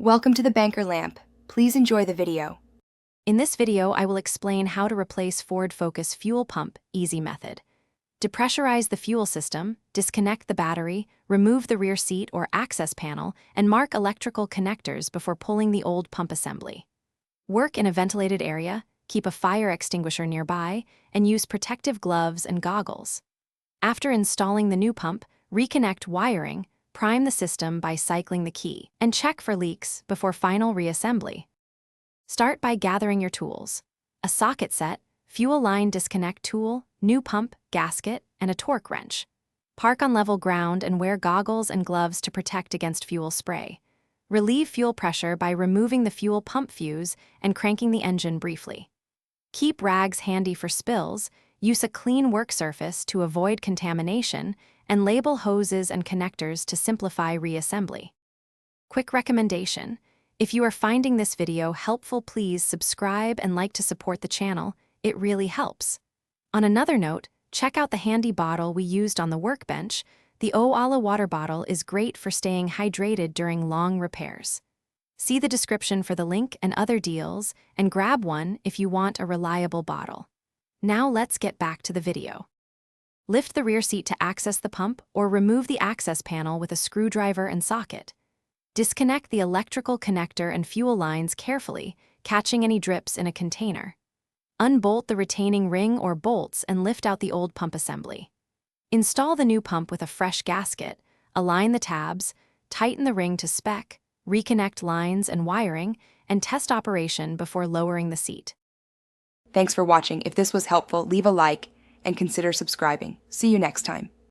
Welcome to the Banker Lamp. Please enjoy the video. In this video, I will explain how to replace Ford Focus fuel pump easy method. Depressurize the fuel system, disconnect the battery, remove the rear seat or access panel, and mark electrical connectors before pulling the old pump assembly. Work in a ventilated area, keep a fire extinguisher nearby, and use protective gloves and goggles. After installing the new pump, reconnect wiring, prime the system by cycling the key, and check for leaks before final reassembly. Start by gathering your tools: a socket set, fuel line disconnect tool, new pump, gasket, and a torque wrench. Park on level ground and wear goggles and gloves to protect against fuel spray. Relieve fuel pressure by removing the fuel pump fuse and cranking the engine briefly. Keep rags handy for spills, use a clean work surface to avoid contamination, and label hoses and connectors to simplify reassembly. Quick recommendation: if you are finding this video helpful, please subscribe and like to support the channel. It really helps. On another note, check out the handy bottle we used on the workbench. The Oala water bottle is great for staying hydrated during long repairs. See the description for the link and other deals, and grab one if you want a reliable bottle. Now let's get back to the video. Lift the rear seat to access the pump or remove the access panel with a screwdriver and socket. Disconnect the electrical connector and fuel lines carefully, catching any drips in a container. Unbolt the retaining ring or bolts and lift out the old pump assembly. Install the new pump with a fresh gasket, align the tabs, tighten the ring to spec, reconnect lines and wiring, and test operation before lowering the seat. Thanks for watching. If this was helpful, leave a like and consider subscribing. See you next time.